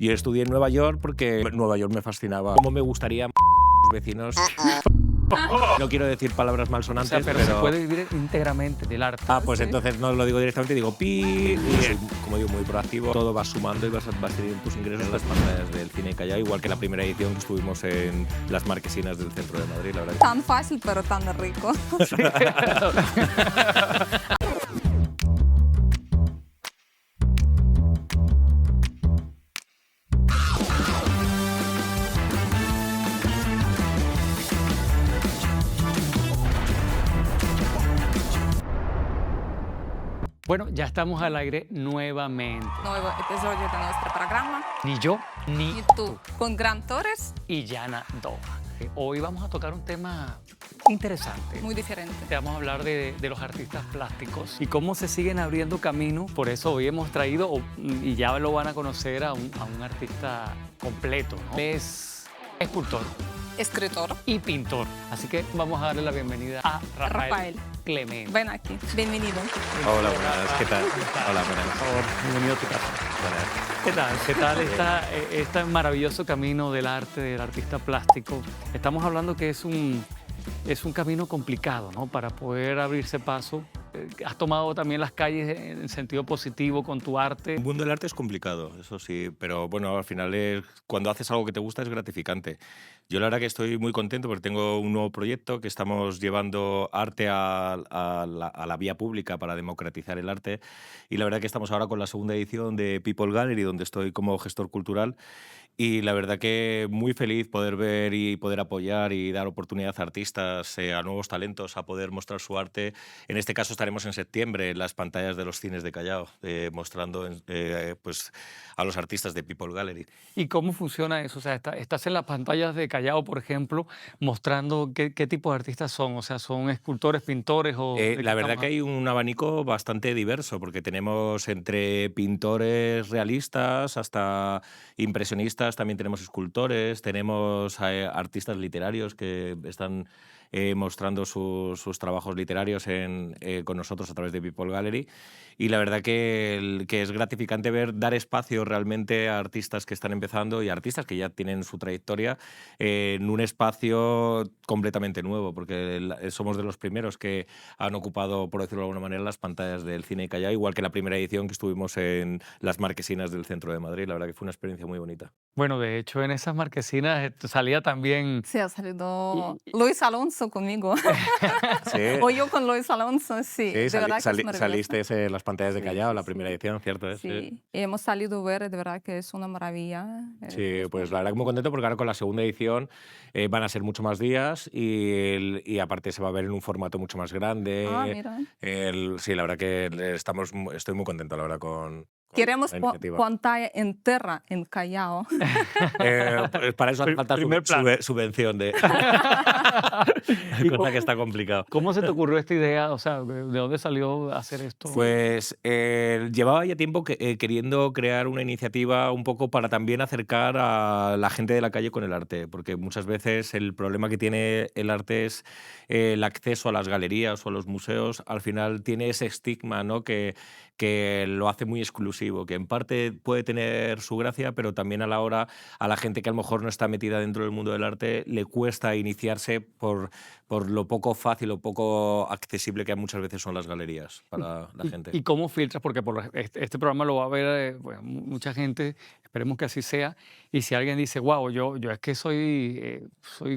Yo estudié en Nueva York porque Nueva York me fascinaba. Cómo me gustaría los vecinos. No quiero decir palabras malsonantes, pero se puede vivir íntegramente del arte. Pues entonces no lo digo directamente, digo pi. Y soy, como digo, muy proactivo. Todo va sumando y vas teniendo tus ingresos en las pantallas del Cine Callao, igual que la primera edición que estuvimos en las Marquesinas del centro de Madrid, la verdad. Tan fácil, pero tan rico. Sí. Bueno, ya estamos al aire nuevamente. Nuevo episodio de nuestro programa. Ni yo, ni Y tú, con Gran Torres, y Yana Dova. Hoy vamos a tocar un tema interesante. muy diferente. Vamos a hablar de los artistas plásticos y cómo se siguen abriendo camino. Por eso hoy hemos traído, y ya lo van a conocer, a un artista completo, ¿no? Es escultor Escritor. y pintor. Así que vamos a darle la bienvenida a Rafael Clemente. Ven aquí. Bienvenido. Hola, buenas, ¿qué tal? Hola, buenas. Por favor, bienvenido a tu casa. Buenas. ¿Qué tal? ¿Qué tal este maravilloso camino del arte, del artista plástico? Estamos hablando que es un camino complicado, ¿no? Para poder abrirse paso. Has tomado también las calles en sentido positivo con tu arte. El mundo del arte es complicado, eso sí, pero bueno, al final cuando haces algo que te gusta es gratificante. Yo la verdad que estoy muy contento porque tengo un nuevo proyecto que estamos llevando arte a la vía pública para democratizar el arte, y la verdad que estamos ahora con la segunda edición de People Gallery, donde estoy como gestor cultural. Y la verdad que muy feliz poder ver y poder apoyar y dar oportunidad a artistas, a nuevos talentos, a poder mostrar su arte. En este caso estaremos en septiembre en las pantallas de los cines de Callao, mostrando pues, a los artistas de People Gallery. ¿Y cómo funciona eso? O sea, estás en las pantallas de Callao, por ejemplo, mostrando qué tipo de artistas son. O sea, ¿son escultores, pintores o...? La verdad que hay un abanico bastante diverso, porque tenemos entre pintores realistas hasta impresionistas, también tenemos escultores, tenemos artistas literarios que están mostrando sus trabajos literarios con nosotros a través de People Gallery. Y la verdad que es gratificante dar espacio realmente a artistas que están empezando y a artistas que ya tienen su trayectoria en un espacio completamente nuevo, porque somos de los primeros que han ocupado, por decirlo de alguna manera, las pantallas del Cine Callao, igual que la primera edición que estuvimos en las Marquesinas del centro de Madrid. La verdad que fue una experiencia muy bonita. Bueno, de hecho, en esas marquesinas salía también... Sí, ha salido Luis Alonso conmigo. Sí. O yo con Luis Alonso, sí. Sí, de verdad que es maravilloso. saliste en las pantallas de Sí, Callao, la sí, primera edición, ¿cierto? Sí, y hemos salido a ver, de verdad que es una maravilla. Sí, pues la verdad que muy contento porque ahora con la segunda edición van a ser mucho más días y aparte se va a ver en un formato mucho más grande. Mira. Sí, la verdad que estoy muy contento, la verdad, con Queremos la iniciativa. pantalla entera en Callao. Pues para eso hace falta Primer plano. subvención de... ¿Y cosa que está complicado. ¿Cómo se te ocurrió esta idea? O sea, ¿de dónde salió hacer esto? Pues llevaba ya tiempo queriendo crear una iniciativa un poco para también acercar a la gente de la calle con el arte, porque muchas veces el problema que tiene el arte es el acceso a las galerías o a los museos. Al final tiene ese estigma, ¿no? que lo hace muy exclusivo, que en parte puede tener su gracia, pero también a la hora a la gente que a lo mejor no está metida dentro del mundo del arte le cuesta iniciarse por lo poco fácil o poco accesible que muchas veces son las galerías para la gente. ¿Y cómo filtras? Porque este programa lo va a ver bueno, mucha gente, esperemos que así sea. Y si alguien dice, wow, yo es que soy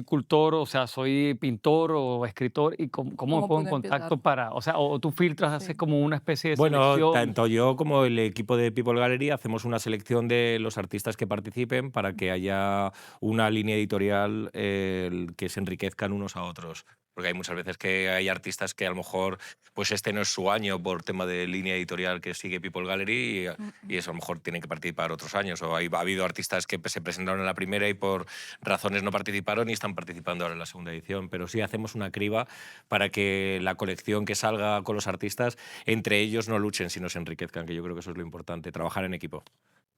cultor, o sea, soy pintor o escritor, ¿y cómo me pongo en puedo contacto empezar? para, o sea, o tú filtras, haces como una especie de Bueno, selección? tanto yo como el equipo de People Gallery hacemos una selección de los artistas que participen para que haya una línea editorial que se enriquezcan unos a otros. Porque hay muchas veces que hay artistas que a lo mejor pues este no es su año por tema de línea editorial que sigue People Gallery y eso a lo mejor tienen que participar otros años. O ha habido artistas que se presentaron en la primera y por razones no participaron y están participando ahora en la segunda edición. Pero sí hacemos una criba para que la colección que salga con los artistas, entre ellos no luchen, sino se enriquezcan, que yo creo que eso es lo importante, trabajar en equipo.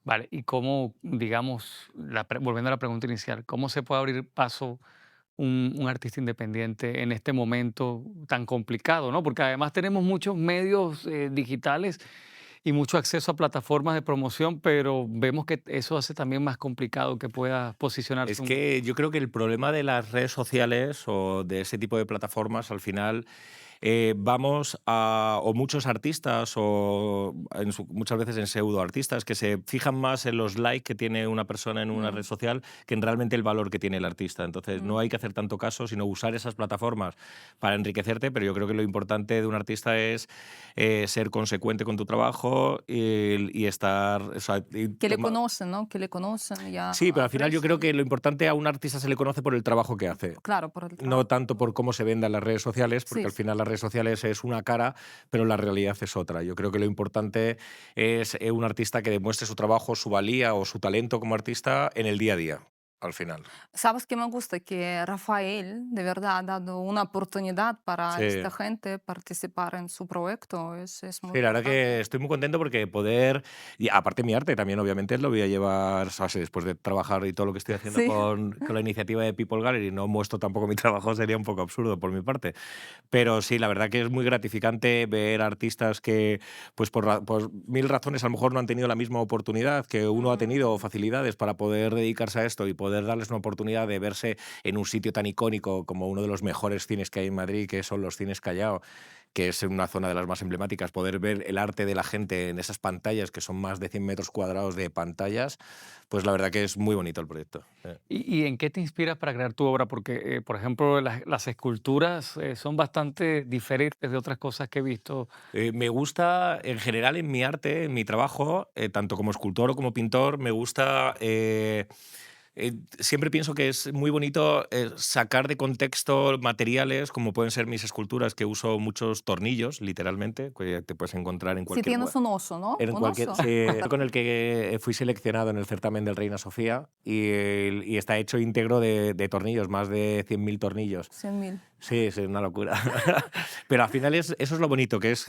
Vale, ¿y cómo, digamos, volviendo a la pregunta inicial, cómo se puede abrir paso un artista independiente en este momento tan complicado, ¿no? Porque además tenemos muchos medios digitales y mucho acceso a plataformas de promoción, pero vemos que eso hace también más complicado que pueda Es posicionarse un... que yo creo que el problema de las redes sociales o de ese tipo de plataformas al final vamos a, o muchos artistas o muchas veces en pseudo artistas que se fijan más en los likes que tiene una persona en una red Mm, social que en realmente el valor que tiene el artista. Entonces no mm. hay que hacer tanto caso, sino usar esas plataformas para enriquecerte, pero yo creo que lo importante de un artista es ser consecuente con tu trabajo y estar... O sea, Que le conocen, ¿no? Que le conocen, ya sí, pero al final yo creo aprecian. que lo importante a un artista se le conoce por el trabajo que hace. Claro, por el No trabajo. tanto por cómo se venda en las redes sociales, porque Sí, al sí. final las redes sociales es una cara, pero la realidad es otra. Yo creo que lo importante es un artista que demuestre su trabajo, su valía o su talento como artista en el día a día, al final. ¿Sabes qué me gusta? Que Rafael de verdad ha dado una oportunidad para Sí. esta gente participar en su proyecto. Es muy Sí, la verdad importante. que estoy muy contento porque poder, y aparte mi arte también obviamente lo voy a llevar, o sea, después de trabajar y todo lo que estoy haciendo Sí. con la iniciativa de People Gallery, no muestro tampoco mi trabajo, sería un poco absurdo por mi parte. Pero sí, la verdad que es muy gratificante ver artistas que, pues por mil razones, a lo mejor no han tenido la misma oportunidad que uno ha tenido o Mm. facilidades para poder dedicarse a esto y poder darles una oportunidad de verse en un sitio tan icónico como uno de los mejores cines que hay en Madrid, que son los cines Callao, que es una zona de las más emblemáticas, poder ver el arte de la gente en esas pantallas, que son más de 100 metros cuadrados de pantallas, pues la verdad que es muy bonito el proyecto. Y en qué te inspiras para crear tu obra? Porque, por ejemplo, las esculturas son bastante diferentes de otras cosas que he visto. Me gusta, en general, en mi arte, en mi trabajo, tanto como escultor o como pintor, me gusta siempre pienso que es muy bonito sacar de contexto materiales, como pueden ser mis esculturas, que uso muchos tornillos, literalmente, que te puedes encontrar en Sí, cualquier tienes un oso, ¿no? en Un cualquier, oso. sí, con el que fui seleccionado en el certamen del Reina Sofía y está hecho íntegro de tornillos, más de 100.000 tornillos. 100.000. Sí, es una locura. Pero al final eso es lo bonito, que es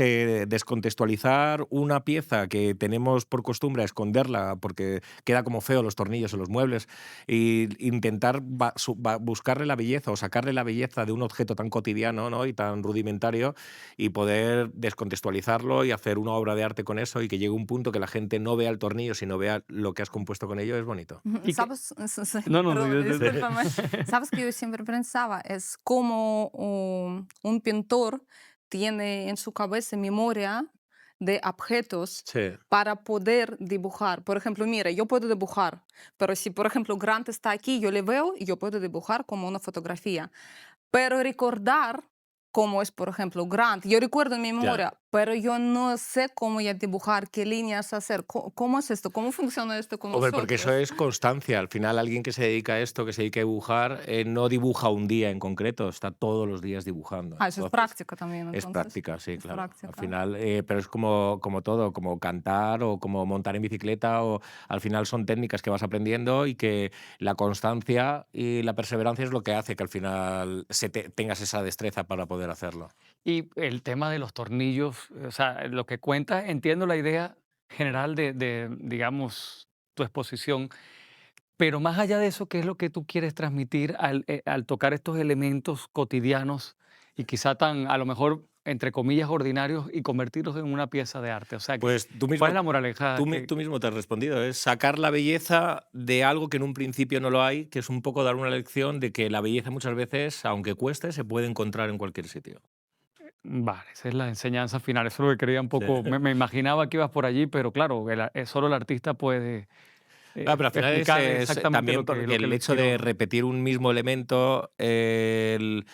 descontextualizar una pieza que tenemos por costumbre a esconderla porque queda como feo los tornillos en los muebles e intentar buscarle la belleza o sacarle la belleza de un objeto tan cotidiano, ¿no? Y tan rudimentario y poder descontextualizarlo y hacer una obra de arte con eso y que llegue un punto que la gente no vea el tornillo, sino vea lo que has compuesto con ello, es bonito. Ujú. Y que, ¿Sabes? Sí, no, no, no, perdón, Sí. discúlpame. ¿Sabes que yo siempre pensaba? Es como un pintor tiene en su cabeza memoria de objetos Sí. para poder dibujar. Por ejemplo, mira, yo puedo dibujar, pero si, por ejemplo, Grant está aquí, yo le veo y yo puedo dibujar como una fotografía. Pero recordar cómo es, por ejemplo, Grant, yo recuerdo en mi Ya. memoria, pero yo no sé cómo ya dibujar, qué líneas hacer, cómo es esto, cómo funciona esto con Hombre, porque eso nosotros. es constancia. Al final, alguien que se dedica a esto, que se dedica a dibujar, no dibuja un día en concreto, está todos los días dibujando. Ah, eso es Entonces, práctica también, es entonces. práctica, sí, Es claro. Al práctica. final, pero es como todo, como cantar o como montar en bicicleta, o al final son técnicas que vas aprendiendo y que la constancia y la perseverancia es lo que hace que al final tengas esa destreza para poder hacerlo. Y el tema de los tornillos, o sea, lo que cuenta, entiendo la idea general digamos, tu exposición, pero más allá de eso, ¿qué es lo que tú quieres transmitir al tocar estos elementos cotidianos y quizá tan, a lo mejor, entre comillas, ordinarios y convertirlos en una pieza de arte? O sea, Pues tú ¿cuál es mismo, la moraleja? tú mismo te has respondido, es sacar la belleza de algo que en un principio no lo hay, que es un poco dar una lección de que la belleza muchas veces, aunque cueste, se puede encontrar en cualquier sitio. Vale, esa es la enseñanza final. Eso es lo que quería un Sí. poco, me imaginaba que ibas por allí, pero claro, solo el artista puede Pero al final explicar es exactamente también porque lo que el le hecho inspiró, de ¿no? repetir un mismo elemento en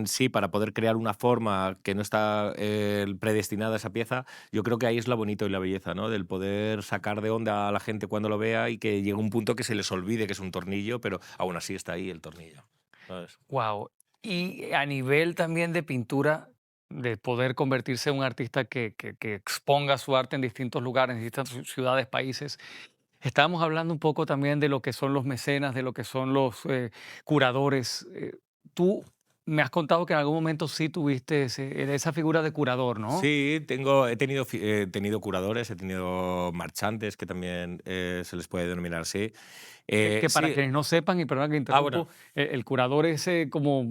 sí para poder crear una forma que no está predestinada a esa pieza, yo creo que ahí es lo bonito y la belleza, ¿no? Del poder sacar de onda a la gente cuando lo vea y que llegue un punto que se les olvide que es un tornillo, pero aún así está ahí el tornillo, ¿sabes? Wow. Y a nivel también de pintura, de poder convertirse en un artista que exponga su arte en distintos lugares, en distintas ciudades, países. Estábamos hablando un poco también de lo que son los mecenas, de lo que son los curadores. ¿Tú me has contado que en algún momento sí tuviste esa figura de curador, ¿no? Sí, he tenido curadores, he tenido marchantes, que también se les puede denominar así. Que para Sí, quienes no sepan, y perdón que bueno, interrumpo, el curador es como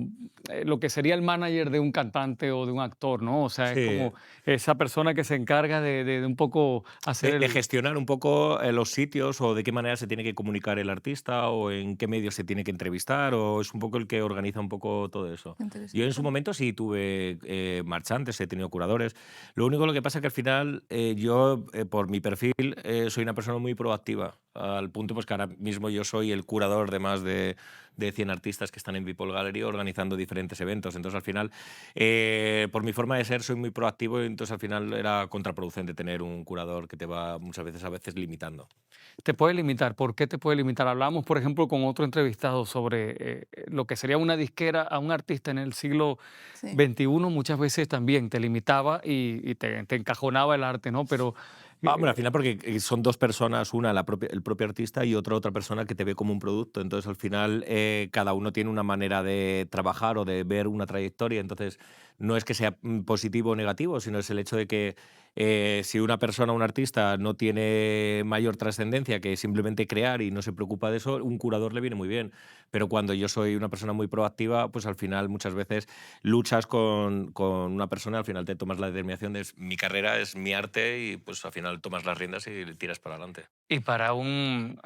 lo que sería el manager de un cantante o de un actor, ¿no? O sea, es sí. como esa persona que se encarga de un poco hacer De el... gestionar un poco los sitios o de qué manera se tiene que comunicar el artista o en qué medios se tiene que entrevistar o es un poco el que organiza un poco todo eso. Yo en su Interesante. momento sí tuve marchantes, he tenido curadores. Lo único lo que pasa es que al final yo, por mi perfil, soy una persona muy proactiva. Al punto pues que ahora mismo yo soy el curador de más de 100 artistas que están en People Gallery organizando diferentes eventos. Entonces al final por mi forma de ser soy muy proactivo y entonces al final era contraproducente tener un curador que te va muchas veces a veces limitando. Te puede limitar. ¿Por qué te puede limitar? Hablamos, por ejemplo, con otro entrevistado sobre lo que sería una disquera a un artista en el siglo Sí. XXI. Muchas veces también te limitaba y te encajonaba el arte, ¿no? Pero Bueno, al eh, final porque son dos personas, una el propio artista y otra persona que te ve como un producto. Entonces al final cada uno tiene una manera de trabajar o de ver una trayectoria. Entonces no es que sea positivo o negativo, sino es el hecho de que si una persona, un artista, no tiene mayor trascendencia que simplemente crear y no se preocupa de eso, un curador le viene muy bien. Pero cuando yo soy una persona muy proactiva, pues al final muchas veces luchas con una persona, al final te tomas la determinación de mi carrera, es mi arte y pues al final tomas las riendas y tiras para adelante. y para alguien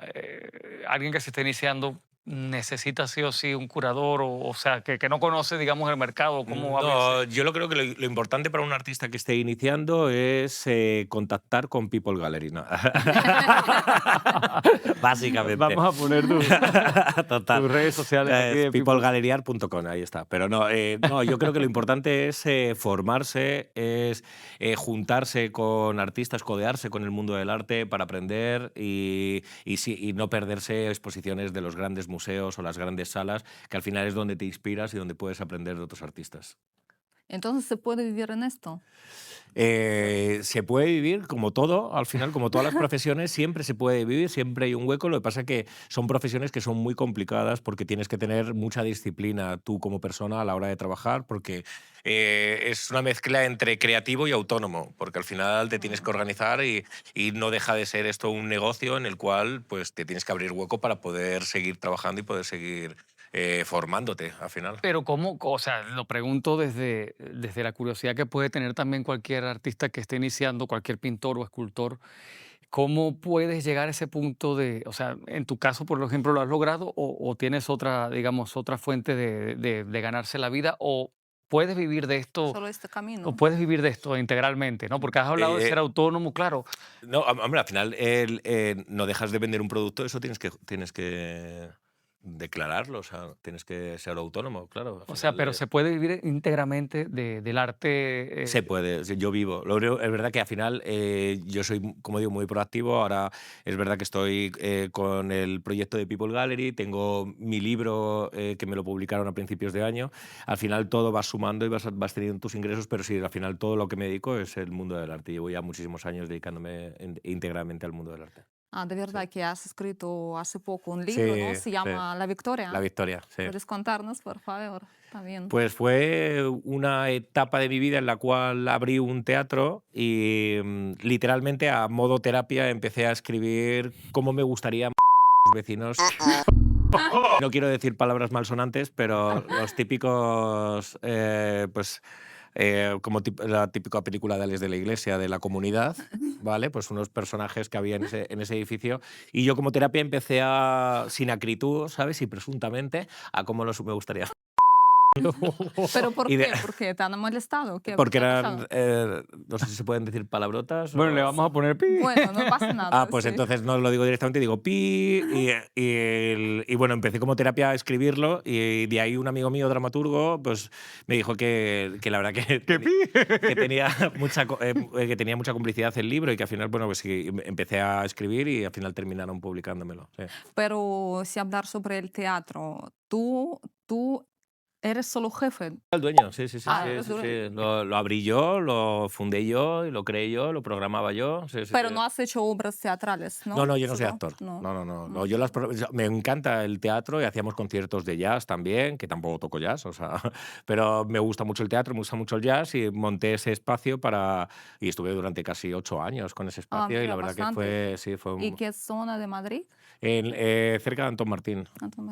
que se está iniciando, necesita sí o sí un curador, o sea, que no conoce, digamos, el mercado, cómo abrirse. No, yo lo creo que lo importante para un artista que esté iniciando es contactar con People Gallery, ¿no? Básicamente. Vamos a poner Total. tus redes sociales aquí de People. Peoplegaleriar.com, ahí está. Pero no, no, yo creo que lo importante es formarse, es juntarse con artistas, codearse con el mundo del arte para aprender y no perderse exposiciones de los grandes museos o las grandes salas, que al final es donde te inspiras y donde puedes aprender de otros artistas. Entonces se puede vivir en esto. Se puede vivir como todo, al final, como todas las profesiones, siempre se puede vivir, siempre hay un hueco. Lo que pasa es que son profesiones que son muy complicadas porque tienes que tener mucha disciplina tú como persona a la hora de trabajar, porque es una mezcla entre creativo y autónomo, porque al final te tienes que organizar y no deja de ser esto un negocio en el cual pues, te tienes que abrir hueco para poder seguir trabajando y poder seguir formándote al final. Pero cómo, o sea, lo pregunto desde la curiosidad que puede tener también cualquier artista que esté iniciando, cualquier pintor o escultor. ¿Cómo puedes llegar a ese punto de, o sea, en tu caso, por ejemplo, lo has logrado o tienes otra, digamos, otra fuente de ganarse la vida o puedes vivir de esto Solo este o camino. puedes vivir de esto integralmente, ¿no? Porque has hablado de ser Eh, autónomo, claro. No, hombre, al final no dejas de vender un producto, eso tienes que declararlo, o sea, tienes que ser autónomo, claro. Al O sea, final pero se puede vivir íntegramente del arte. se puede, sí, yo vivo. Es verdad que al final yo soy, como digo, muy proactivo. Ahora es verdad que estoy con el proyecto de People Gallery, tengo mi libro que me lo publicaron a principios de año. Al final todo vas sumando y vas teniendo tus ingresos, pero sí, al final todo lo que me dedico es el mundo del arte. Llevo ya muchísimos años dedicándome íntegramente al mundo del arte. Ah, de Sí, verdad que has escrito hace poco un libro, ¿no? sí, Se sí. llama La La Victoria. victoria, sí. ¿Puedes contarnos, por favor? También. Pues fue una etapa de mi vida en la cual abrí un teatro y literalmente a modo terapia empecé a escribir cómo me gustaría los vecinos. No quiero decir palabras malsonantes, pero los típicos, pues como la típica película de Ales de la Iglesia, de la comunidad, ¿vale? Pues unos personajes que había en ese edificio. Y yo como terapia empecé sin acritud, ¿sabes? Y presuntamente a cómo me gustaría. ¿Pero por Y de- qué? ¿Por qué te han molestado? ¿Qué, Porque qué ha eran, pasado? no sé si se pueden decir palabrotas Bueno, le o... vamos a poner pi. Bueno, no pasa nada, Pues sí. entonces no lo digo directamente, digo pi y bueno, empecé como terapia a escribirlo y de ahí un amigo mío, dramaturgo, pues me dijo que la verdad que, ¿Qué pi? que tenía que tenía mucha complicidad el libro y que al final, bueno, pues sí, empecé a escribir y al final terminaron publicándomelo. Sí. Pero si hablar sobre el teatro, tú Eres solo jefe. El dueño, sí, sí, sí, Ah, sí, eres sí, dueño. sí. Lo abrí yo, lo fundé yo, y lo creé yo, lo programaba yo. Sí, sí, Pero sí. no has hecho obras teatrales, No, ¿no? no, yo no soy Solo, actor. no. No, no, no. Mm. No, yo me encanta el teatro y hacíamos conciertos de jazz también, que tampoco toco jazz, o sea, pero me gusta mucho el teatro, me gusta mucho el jazz y monté ese espacio y estuve durante casi 8 años con ese Ah, espacio y la mira, verdad que bastante. sí, fue ¿Y qué zona de Madrid? cerca de Antón Martín.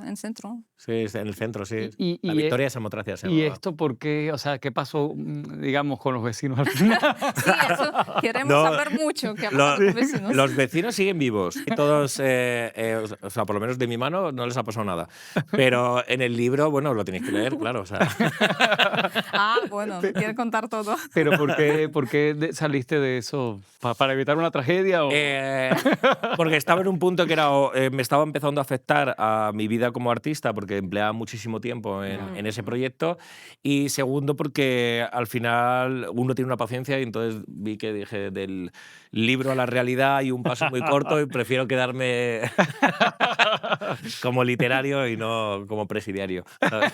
En centro. Sí, en el centro, sí. Y, y, La y, eh, Victoria de Samotracia se y llamaba. esto, ¿por qué? O sea, ¿qué pasó, digamos, con los vecinos al final? Sí, eso queremos No, saber mucho. ¿Qué ha lo- pasado con vecinos? los vecinos siguen vivos y todos, o sea, por lo menos de mi mano no les ha pasado nada. Pero en el libro, bueno, lo tenéis que leer, claro. O sea. Ah, bueno, quiere contar todo. Pero ¿por qué saliste de eso? ¿Para evitar una tragedia o...? Porque estaba en un punto que me estaba empezando a afectar a mi vida como artista porque empleaba muchísimo tiempo en ese proyecto, y segundo porque al final uno tiene una paciencia y entonces vi que dije del libro a la realidad hay un paso muy corto y prefiero quedarme como literario y no como presidiario, ¿sabes?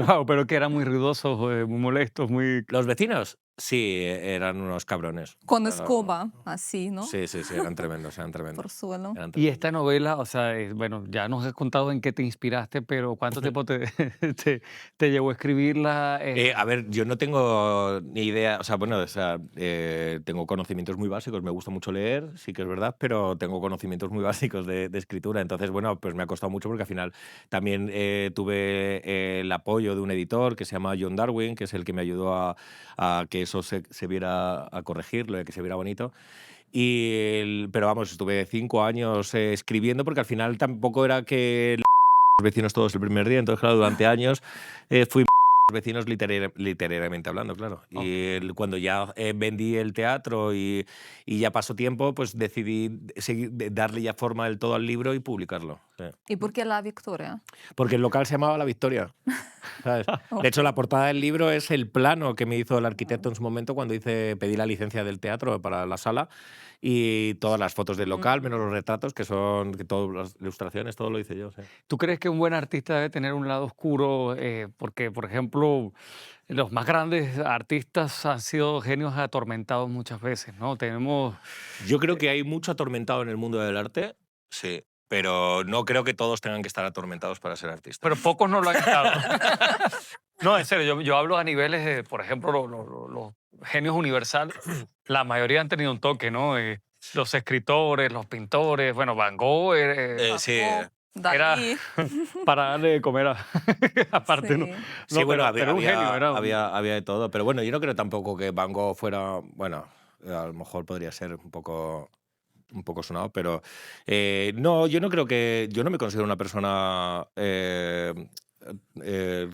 Wow, pero que eran muy ruidosos, muy molestos, muy... Los vecinos, sí, eran unos cabrones. Con Ah, escoba, así, ¿no? sí, sí, sí, eran tremendos, eran tremendos. Por suelo. Eran Y esta tremendos. novela, o sea, bueno, ya nos has contado en qué te inspiraste, pero ¿cuánto tiempo te llevó a escribirla? A ver, yo no tengo ni idea, o sea, bueno, o sea, tengo conocimientos muy básicos, me gusta mucho leer, sí que es verdad, pero tengo conocimientos muy básicos de escritura, entonces, bueno, pues me ha costado mucho porque al final también tuve el apoyo de un editor que se llama John Darwin, que es el que me ayudó a que eso se viera, a corregirlo, y que se viera bonito. Pero vamos, estuve 5 años escribiendo porque al final tampoco era que los vecinos todos el primer día, entonces, claro, durante años fui los vecinos literariamente hablando, claro. Ok. Y cuando ya vendí el teatro y ya pasó tiempo, pues decidí darle ya forma del todo al libro y publicarlo. Sí. ¿Y por qué la Victoria? Porque el local se llamaba La Victoria, ¿sabes? De hecho, la portada del libro es el plano que me hizo el arquitecto en su momento cuando pedí la licencia del teatro para la sala, y todas las fotos del local, menos los retratos, que todas las ilustraciones, todo lo hice yo. Sí. ¿Tú crees que un buen artista debe tener un lado oscuro? Porque, por ejemplo, los más grandes artistas han sido genios atormentados muchas veces, ¿no? Tenemos... Yo creo que hay mucho atormentado en el mundo del arte, sí, pero no creo que todos tengan que estar atormentados para ser artistas. Pero pocos no lo han estado. No, en serio, yo hablo a niveles de, por ejemplo, los genios universales. La mayoría han tenido un toque, ¿no? Los escritores, los pintores, bueno, Van Gogh Sí, era Dalí. para darle de comer aparte, ¿no? Sí. sí, No, bueno, pero un genio, era había de todo, pero bueno, yo no creo tampoco que Van Gogh fuera, bueno, a lo mejor podría ser un poco sonado, pero no, yo no me considero una persona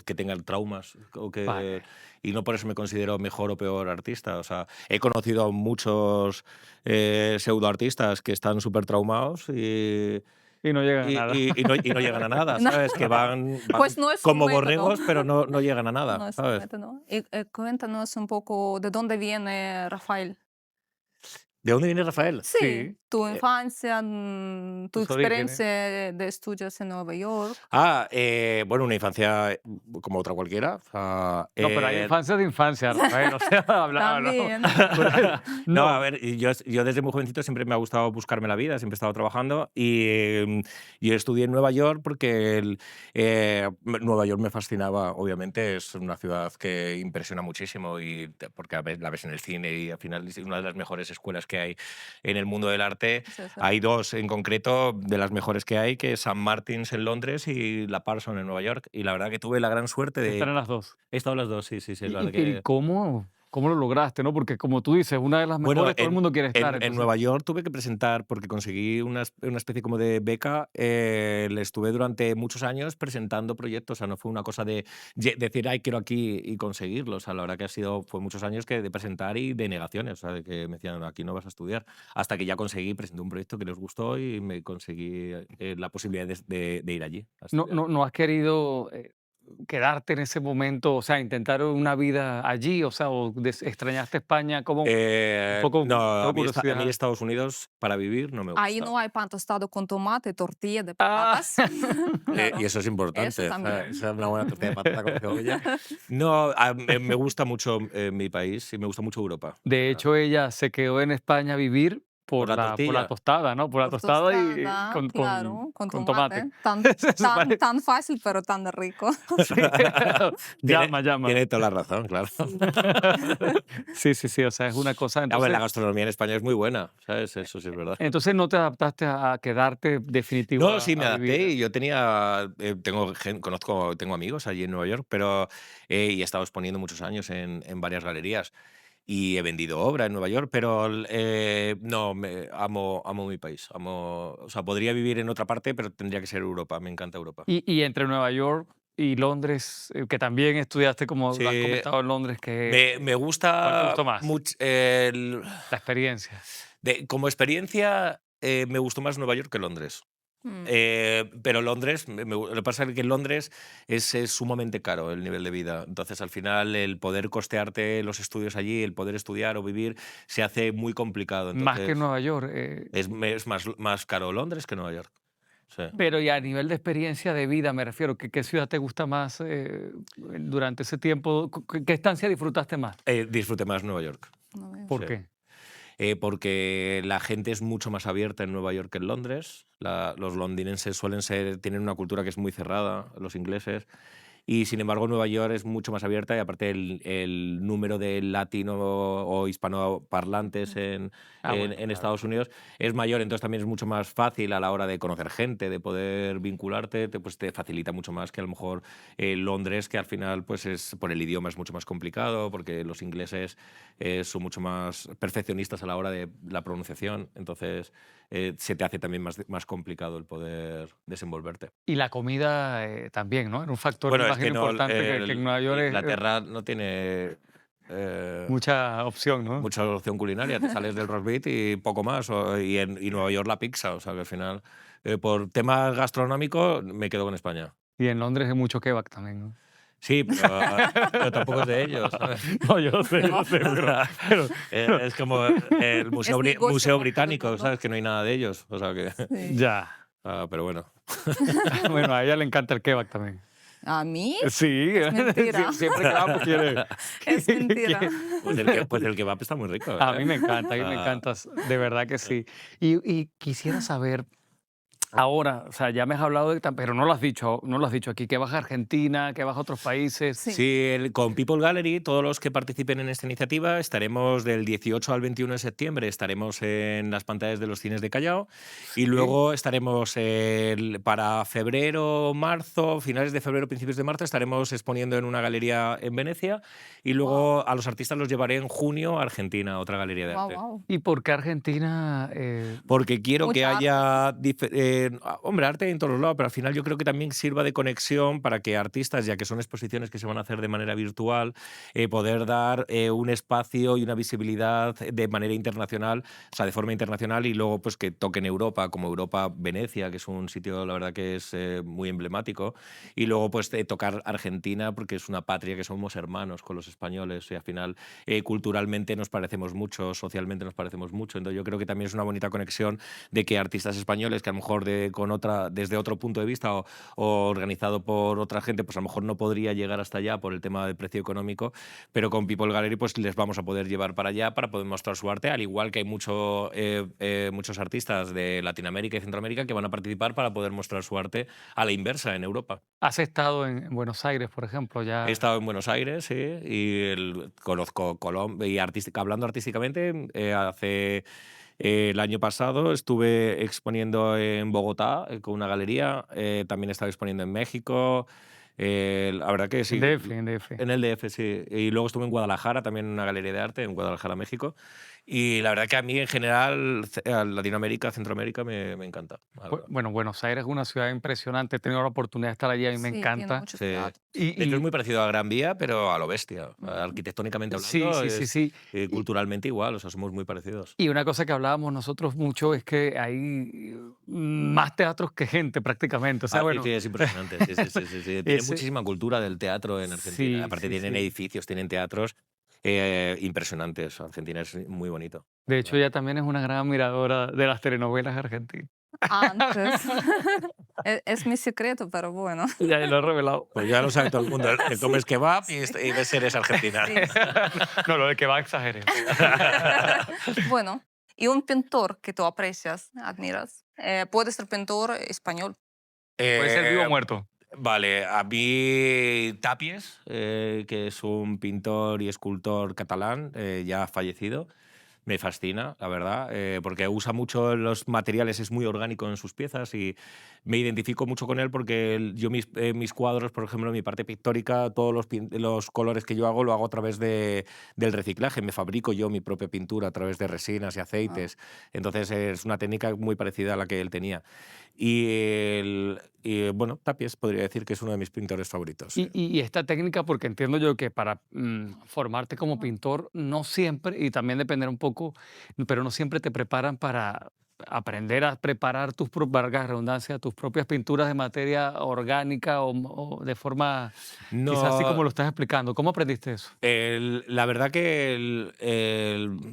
que tenga traumas Vale. y no por eso me considero mejor o peor artista. O sea, he conocido a muchos pseudoartistas que están súper traumados Y no llegan a nada. y no llegan a nada, No. ¿sabes? Que van Pues no es un como método. borregos, pero no llegan a No nada, es un ¿sabes? método. Y cuéntanos un poco de dónde viene Rafael. ¿De dónde viene Rafael? Sí, Sí. tu infancia, tu Tus orígenes. experiencia de estudios en Nueva York. Bueno, una infancia como otra cualquiera. O sea, No, pero hay infancia de infancia, Rafael. O sea, hablamos. También. no, a ver, yo desde muy jovencito siempre me ha gustado buscarme la vida, siempre he estado trabajando y yo estudié en Nueva York porque Nueva York me fascinaba, obviamente, es una ciudad que impresiona muchísimo porque la ves en el cine y al final es una de las mejores escuelas que hay en el mundo del arte. Sí, sí. Hay dos en concreto de las mejores que hay, que es St. Martin's en Londres y la Parsons en Nueva York, y la verdad que tuve la gran suerte Están en de... las dos. He estado en las dos, sí, la ¿Y, verdad y que... cómo lo lograste, no? Porque como tú dices, una de las Bueno, mejores, todo el mundo quiere estar. en Entonces, Nueva York tuve que presentar, porque conseguí una especie como de beca, le estuve durante muchos años presentando proyectos, o sea, no fue una cosa de decir, ay, quiero aquí y conseguirlo, o sea, la verdad que fue muchos años de presentar y de negaciones, o sea, de que me decían, aquí no vas a estudiar, hasta que ya presenté un proyecto que les gustó y me conseguí la posibilidad de ir allí a no, estudiar. no has querido quedarte en ese momento, o sea, intentar una vida allí, o sea, o extrañaste España, como un poco, No, tengo a mí curiosidad. Estados Unidos para vivir no me Ahí gusta. no hay pan tostado con tomate, tortilla de Ah, patatas. Y Claro, eso es eso importante, ¿sabes? también. Esa es una buena tortilla de patata con cebolla. No, me gusta mucho mi país y me gusta mucho Europa. de hecho, ella se quedó en España a vivir Por la por la tortilla. tostada, ¿no? Por la Por tostada y tostada, claro, con con tomate. tomate. Tan, Eso tan, parece- tan fácil, pero tan rico. sí. Tiene, Llama, llama. tiene toda la razón, claro. Sí. Sí, sí, sí, o sea, es una cosa. A ver, la Entonces, gastronomía en España es muy buena, ¿sabes? Eso sí es verdad. entonces no te adaptaste a quedarte definitivo No, sí, me a adapté vivir. y yo tengo amigos allí en Nueva York, pero y he estado exponiendo muchos años en varias galerías y he vendido obra en Nueva York, pero no, amo mi país. O sea, podría vivir en otra parte, pero tendría que ser Europa. Me encanta Europa. Y entre Nueva York y Londres, que también estudiaste, como lo has Sí, comentado en Londres, me ¿cuál te gusta gustó más? mucho. La experiencia. Como experiencia, me gustó más Nueva York que Londres. Mm, Pero Londres, lo que pasa es que en Londres es sumamente caro el nivel de vida. Entonces, al final, el poder costearte los estudios allí, el poder estudiar o vivir, se hace muy complicado. Más que Entonces, Nueva York. es más caro Londres que Nueva York. Sí. Pero y a nivel de experiencia de vida, me refiero, ¿qué ciudad te gusta más durante ese tiempo? ¿Qué estancia disfrutaste más? Disfruté más Nueva York. no veo. ¿Por Sí. qué? Porque la gente es mucho más abierta en Nueva York que en Londres. Los londinenses tienen una cultura que es muy cerrada, los ingleses. Y sin embargo, Nueva York es mucho más abierta y aparte el número de latino o hispanoparlantes Ah, bueno, en claro. Estados Unidos es mayor, entonces también es mucho más fácil a la hora de conocer gente, de poder vincularte, pues te facilita mucho más que a lo mejor Londres, que al final pues por el idioma es mucho más complicado, porque los ingleses son mucho más perfeccionistas a la hora de la pronunciación, entonces se te hace también más complicado el poder desenvolverte. Y la comida también, ¿no? Era un factor, Bueno, es imagino, que no, importante que en Nueva York es Inglaterra no tiene eh, mucha opción, ¿no? mucha opción culinaria. Te sales del roast beef y poco más. Y Nueva York la pizza. O sea que al final, por temas gastronómicos, me quedo con España. Y en Londres hay mucho kebab también, ¿no? Sí, pero tampoco es de ellos, ¿sabes? No, yo sé, No, pero Es como el es negocio museo para todo el británico, mundo. ¿sabes? Que no hay nada de ellos. O sea que, Sí. ya. pero bueno. Bueno, a ella le encanta el kebab también. ¿A mí? Sí, Mentira. siempre que vamos quiere. Es mentira. Pues el kebab está muy rico. A mí me encanta, a mí me Ah, encanta, de verdad que sí. Y quisiera saber, ahora, o sea, ya me has hablado de, pero no lo has dicho aquí, que vas a Argentina, que vas a otros países. Sí. Sí, con People Gallery, todos los que participen en esta iniciativa, estaremos del 18 al 21 de septiembre, estaremos en las pantallas de los cines de Callao y luego estaremos para febrero, marzo, finales de febrero, principios de marzo, estaremos exponiendo en una galería en Venecia y luego a los artistas los llevaré en junio a Argentina, a otra galería de Wow, arte. wow. ¿Y por qué Argentina? Porque quiero que Mucha arte. haya, hombre, arte en todos los lados, pero al final yo creo que también sirva de conexión para que artistas, ya que son exposiciones que se van a hacer de manera virtual, poder dar un espacio y una visibilidad de manera internacional, o sea, de forma internacional y luego pues que toquen Europa, como Europa, Venecia, que es un sitio, la verdad, que es muy emblemático, y luego pues tocar Argentina, porque es una patria que somos hermanos con los españoles y al final culturalmente nos parecemos mucho, socialmente nos parecemos mucho, entonces yo creo que también es una bonita conexión de que artistas españoles que a lo mejor desde otro punto de vista o organizado por otra gente, pues a lo mejor no podría llegar hasta allá por el tema del precio económico, pero con People Gallery pues les vamos a poder llevar para allá para poder mostrar su arte, al igual que hay muchos artistas de Latinoamérica y Centroamérica que van a participar para poder mostrar su arte a la inversa en Europa. ¿Has estado en Buenos Aires, por ejemplo? He Ya. estado en Buenos Aires, sí, y conozco Colombia, y hablando artísticamente, el año pasado estuve exponiendo en Bogotá con una galería, también he estado exponiendo en México, la verdad que En sí, DF, en DF. en el DF, sí, y luego estuve en Guadalajara, también en una galería de arte, en Guadalajara, México, Y la verdad que a mí en general a Latinoamérica, Centroamérica me encanta, la verdad. Bueno, Buenos Aires es una ciudad impresionante. He tenido la oportunidad de estar allí, a mí me Sí, tiene encanta. muchos Sí. teatros. De hecho, es Y muy parecido a Gran Vía, pero a lo bestia. Ujú. Arquitectónicamente sí, hablando, sí, sí, sí. Y, culturalmente igual, o sea, somos muy parecidos. y una cosa que hablábamos nosotros mucho es que hay más teatros que gente prácticamente. O sea, Sí, bueno, sí, es impresionante. Sí, sí, sí, sí, sí. Tienen ese, muchísima cultura del teatro en Argentina. sí, Aparte sí, tienen sí. edificios, tienen teatros impresionantes. Argentina es muy bonito, la De hecho, verdad. ella también es una gran admiradora de las telenovelas argentinas. Antes. Es mi secreto, pero bueno. Ya lo he revelado. Pues ya lo sabe todo el mundo. Que Sí, comes kebab sí, y ves series argentinas. sí, sí. No, lo de que va exageré. Bueno, y un pintor que tú aprecias, admiras, puede ser pintor español. Puede ser vivo o Eh, muerto. Vale, a mí Tapies, que es un pintor y escultor catalán, ya fallecido, me fascina, la verdad, porque usa mucho los materiales, es muy orgánico en sus piezas y me identifico mucho con él porque yo mis cuadros, por ejemplo, mi parte pictórica, todos los colores que yo hago lo hago a través del reciclaje, me fabrico yo mi propia pintura a través de resinas y Ah, aceites, entonces es una técnica muy parecida a la que él tenía. Bueno, Tapies podría decir que es uno de mis pintores favoritos. Sí. Y esta técnica, porque entiendo yo que para formarte como ujú. pintor, no siempre, y también depender un poco, pero no siempre te preparan para aprender a preparar tus propias, valga la redundancia, tus propias pinturas de materia orgánica o de forma quizás así como No, lo estás explicando. ¿Cómo aprendiste eso? la verdad que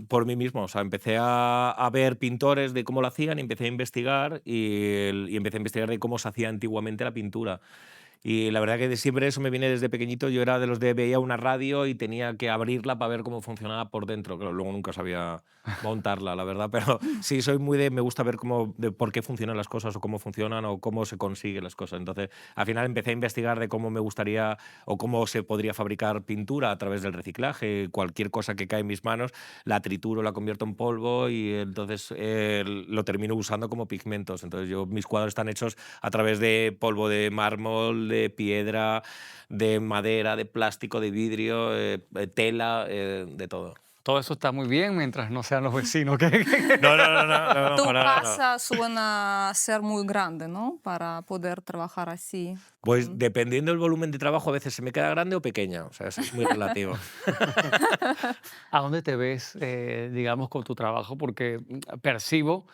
por mí mismo, o sea, empecé a ver pintores de cómo lo hacían y empecé a investigar y empecé a investigar de cómo se hacía antiguamente la pintura. Y la verdad que siempre eso me viene desde pequeñito. Yo era de los de veía una radio y tenía que abrirla para ver cómo funcionaba por dentro. Claro, luego nunca sabía montarla, la verdad. Pero sí, soy muy de. Me gusta ver de por qué funcionan las cosas o cómo funcionan o cómo se consiguen las cosas. Entonces, al final empecé a investigar de cómo me gustaría o cómo se podría fabricar pintura a través del reciclaje. Cualquier cosa que cae en mis manos, la trituro, la convierto en polvo y entonces lo termino usando como pigmentos. Entonces, mis cuadros están hechos a través de polvo de mármol, de piedra, de madera, de plástico, de vidrio, tela, de todo. Todo eso está muy bien mientras no sean los vecinos No, no, no, no, no, no, Tu para nada, no. casa suena ser muy grande, ¿no? Para poder trabajar así. Pues dependiendo del volumen de trabajo, a veces se me queda grande o pequeña. O sea, eso es muy relativo. ¿A dónde te ves, digamos, con tu trabajo? Porque percibo,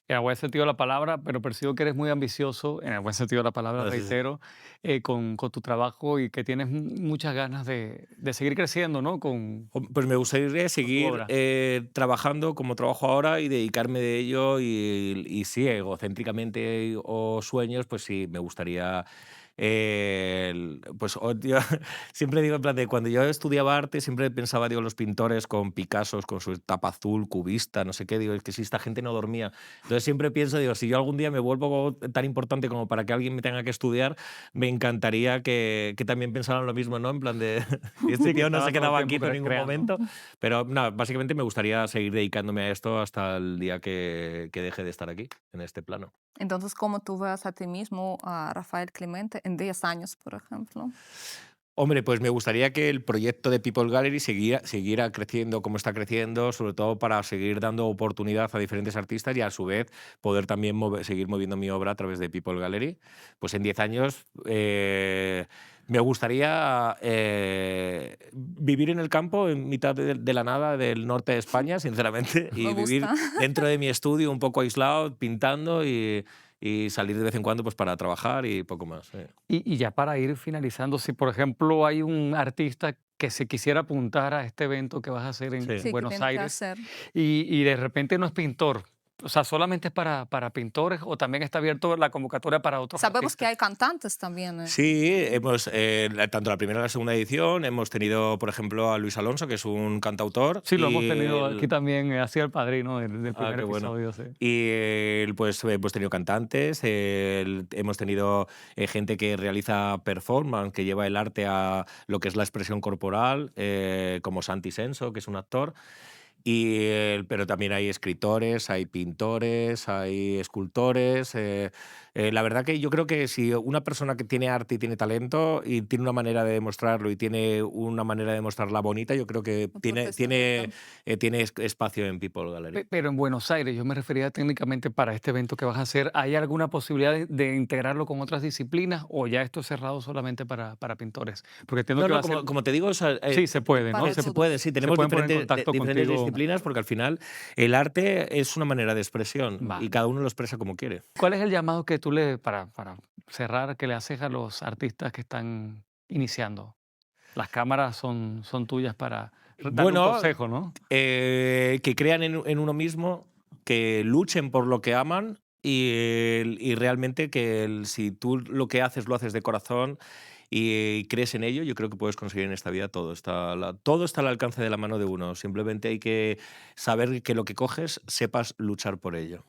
en el buen sentido de la palabra, pero percibo que eres muy ambicioso, en el buen sentido de la palabra, No, sí, sí. reitero, con tu trabajo y que tienes muchas ganas de seguir creciendo, ¿no? Pues me gustaría Con tu seguir obra. trabajando como trabajo ahora y dedicarme de ello y sí, egocéntricamente o sueños, pues sí, me gustaría pues yo siempre digo en plan de cuando yo estudiaba arte siempre pensaba digo los pintores con Picassos con su tapa azul cubista no sé qué digo es que si esta gente no dormía entonces siempre pienso digo si yo algún día me vuelvo tan importante como para que alguien me tenga que estudiar me encantaría que también pensaran lo mismo no en plan de y este Que tío no estaba se todo el quedaba tiempo quieto en ningún creando. momento pero no básicamente me gustaría seguir dedicándome a esto hasta el día que deje de estar aquí en este plano. Entonces, ¿cómo tú ves a ti mismo, a Rafael Clemente, en 10 años, por ejemplo? Hombre, pues me gustaría que el proyecto de People Gallery siguiera creciendo como está creciendo, sobre todo para seguir dando oportunidad a diferentes artistas y a su vez poder también seguir moviendo mi obra a través de People Gallery. Pues en 10 años me gustaría vivir en el campo, en mitad de la nada del norte de España, sinceramente, Me y vivir gusta. dentro de mi estudio un poco aislado, pintando y salir de vez en cuando pues, para trabajar y poco más. Y ya para ir finalizando, si por ejemplo hay un artista que se quisiera apuntar a este evento que vas a hacer en Sí. Sí, que Buenos tiene que Aires hacer. y de repente no es pintor, o sea, solamente es para pintores o también está abierto la convocatoria para otros Sabemos que artistas. hay cantantes también. Sí, hemos, tanto la primera como la segunda edición, hemos tenido, por ejemplo, a Luis Alonso, que es un cantautor, Sí, lo hemos tenido aquí también, hacía el padrino del Ah, primer qué bueno. episodio, sí. Y pues hemos tenido cantantes, hemos tenido gente que realiza performance, que lleva el arte a lo que es la expresión corporal, como Santi Senso, que es un actor. Pero también hay escritores, hay pintores, hay escultores. La verdad que yo creo que si una persona que tiene arte y tiene talento y tiene una manera de demostrarlo y tiene una manera de demostrarla bonita, yo creo que Profesionalidad. tiene espacio en People Gallery. Pero en Buenos Aires, yo me refería técnicamente para este evento que vas a hacer, ¿hay alguna posibilidad de integrarlo con otras disciplinas o ya esto es cerrado solamente para pintores? Porque entiendo No, que va no, a ser... como te digo, o sea, Sí, se puede, ¿no? Para se todos. puede, sí, tenemos pueden poner en diferentes, contacto diferentes contigo. disciplinas porque al final el arte es una manera de expresión y Vale. cada uno lo expresa como quiere. ¿Cuál es el llamado que tú para cerrar, que le haces a los artistas que están iniciando? Las cámaras son tuyas para darle un Bueno, consejo, ¿no? que crean en uno mismo, que luchen por lo que aman y realmente que si tú lo que haces lo haces de corazón y crees en ello, yo creo que puedes conseguir en esta vida todo. Todo está al alcance de la mano de uno. Simplemente hay que saber que lo que coges, sepas luchar por ello.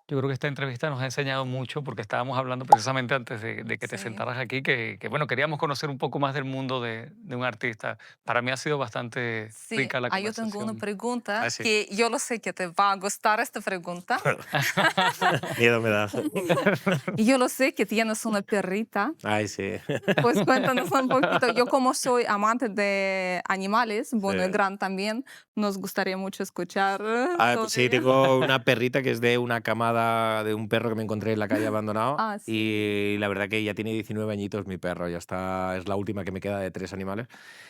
Yo creo que esta entrevista nos ha enseñado mucho porque estábamos hablando precisamente antes de que te Sí. sentaras aquí, bueno, queríamos conocer un poco más del mundo de un artista. Para mí ha sido bastante Sí, rica la yo tengo una conversación. pregunta Sí. que yo lo sé que te va a gustar esta pregunta. Miedo me da. Y yo lo sé que tienes una perrita. Ay, sí. Pues cuéntanos un poquito. Yo como soy amante de animales, bueno, y Sí. Gran también, nos gustaría mucho escuchar sobre Sí, ella. tengo una perrita que es de una camada de un perro que me encontré en la calle abandonado. Ah, sí. Y la verdad que ya tiene 19 añitos mi perro. Ya está, es la última que me queda de 3 animales.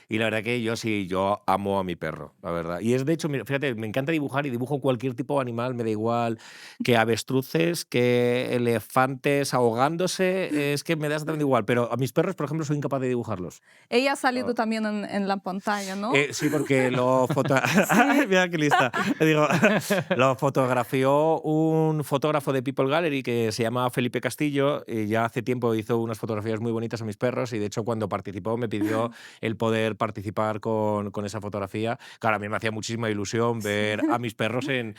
Y la verdad que yo amo a mi perro, la verdad. Y es de hecho, mira, fíjate, me encanta dibujar y dibujo cualquier tipo de animal, me da igual que avestruces, que elefantes ahogándose, es que me da exactamente igual. Pero a mis perros, por ejemplo, soy incapaz de dibujarlos. Ella ha salido Ah. también en la pantalla, ¿no? Sí, porque Ay, mira qué lista. Digo, lo fotografió un fotógrafo de People Gallery que se llama Felipe Castillo y ya hace tiempo hizo unas fotografías muy bonitas a mis perros y de hecho cuando participó me pidió el poder participar con esa fotografía. Claro, a mí me hacía muchísima ilusión ver a mis perros en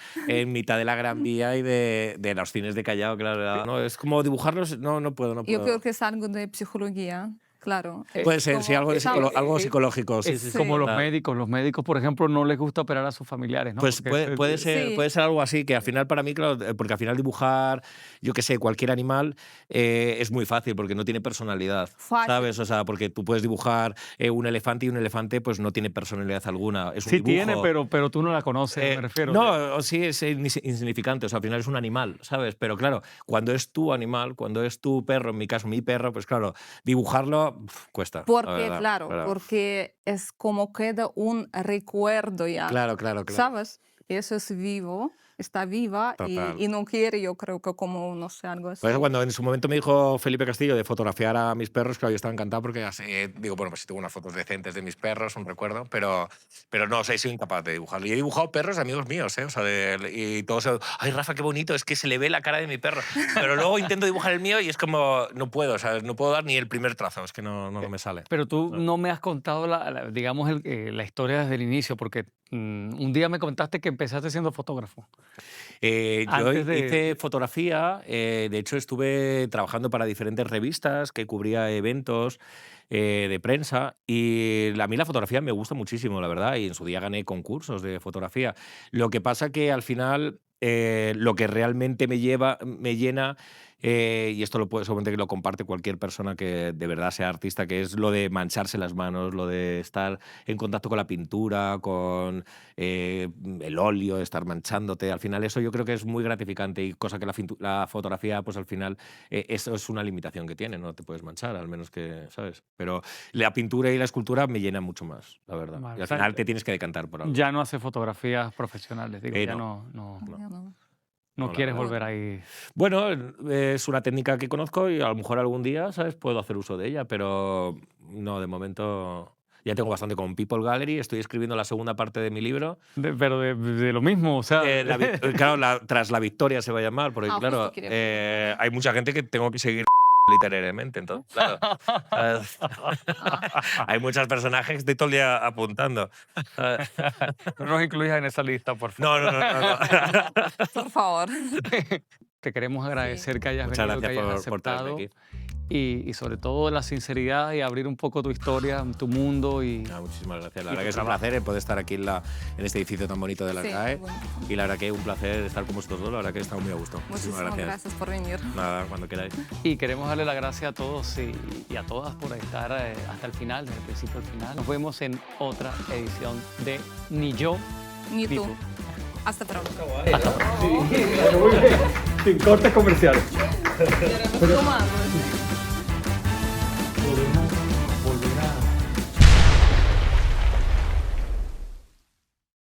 mitad de la Gran Vía y de los cines de Callao, claro. No, es como dibujarlos, no puedo. Yo creo que es algo de psicología, claro. Puede ser, sí, algo, estamos- algo psicológico, sí, Es sí, sí. como Sí. los Claro. médicos. Los médicos, por ejemplo, no les gusta operar a sus familiares, ¿no? Pues Porque puede Sí. ser algo así, que al final para mí, claro, porque al final dibujar, yo qué sé, cualquier animal es muy fácil porque no tiene personalidad, Fácil. ¿sabes? O sea, porque tú puedes dibujar un elefante y un elefante pues no tiene personalidad alguna, es un sí dibujo. tiene, pero tú no la conoces, me refiero. No, sí es insignificante, o sea, al final es un animal, ¿sabes? Pero claro, cuando es tu animal, cuando es tu perro, en mi caso mi perro, pues claro, dibujarlo cuesta. la Porque, verdad, claro, porque es como queda un recuerdo ya, Claro. ¿sabes? Eso es vivo, está viva Total. y no quiere, yo creo que como, no sé, algo así. Por eso cuando en su momento me dijo Felipe Castillo de fotografiar a mis perros, claro, yo estaba encantado porque así, digo, bueno, pues si tengo unas fotos decentes de mis perros, un recuerdo, pero no, o sea, soy incapaz de dibujarlo. Y he dibujado perros de amigos míos, ¿eh? O sea, y todos, ay, Rafa, qué bonito, es que se le ve la cara de mi perro. Pero luego intento dibujar el mío y es como, no puedo, o sea, no puedo dar ni el primer trazo, es que no me sale. Pero tú no me has contado, digamos, la historia desde el inicio, porque un día me contaste que empezaste siendo fotógrafo. Yo Antes de- hice fotografía, de hecho estuve trabajando para diferentes revistas que cubría eventos de prensa y a mí la fotografía me gusta muchísimo, la verdad, y en su día gané concursos de fotografía. Lo que pasa que al final lo que realmente me llena, y esto seguramente que lo comparte cualquier persona que de verdad sea artista, que es lo de mancharse las manos, lo de estar en contacto con la pintura, con el óleo, estar manchándote. Al final eso yo creo que es muy gratificante y cosa que la fotografía, pues al final eso es una limitación que tiene, no te puedes manchar, al menos que, ¿sabes? Pero la pintura y la escultura me llenan mucho más, la verdad. Vale, Y o al sea, final te tienes que decantar por algo. Ya no hace fotografías profesionales, digo, ya No. Ya no. no la quieres verdad. volver ahí. Bueno, es una técnica que conozco y a lo mejor algún día, ¿sabes? Puedo hacer uso de ella, pero no, de momento ya tengo bastante con People Gallery, estoy escribiendo la segunda parte de mi libro. Pero de lo mismo, o sea. Claro, tras la victoria se va a llamar, porque Justo claro, quería hay mucha gente que tengo que seguir literariamente, entonces, claro. ¿sabes? Hay muchos personajes que estoy todo el día apuntando. No nos incluyas en esa lista, por favor. No. Por favor. Te queremos agradecer que hayas Muchas venido, que gracias hayas por traerme aceptado aquí. y sobre todo la sinceridad y abrir un poco tu historia, tu mundo y Nada, muchísimas gracias. La y verdad tu que es un trabajo. placer poder estar aquí en este edificio tan bonito de la Sí, RAE. bueno. Y la verdad que un placer estar con vosotros dos. La verdad que he estado muy a gusto. Muchísimas gracias por venir. Nada, cuando queráis. Y queremos darle las gracias a todos y a todas por estar hasta el final, desde el principio al final. Nos vemos en otra edición de Ni yo Ni ni tú. tú. Hasta pronto. Hasta pronto. Sin cortes comerciales. Tomando.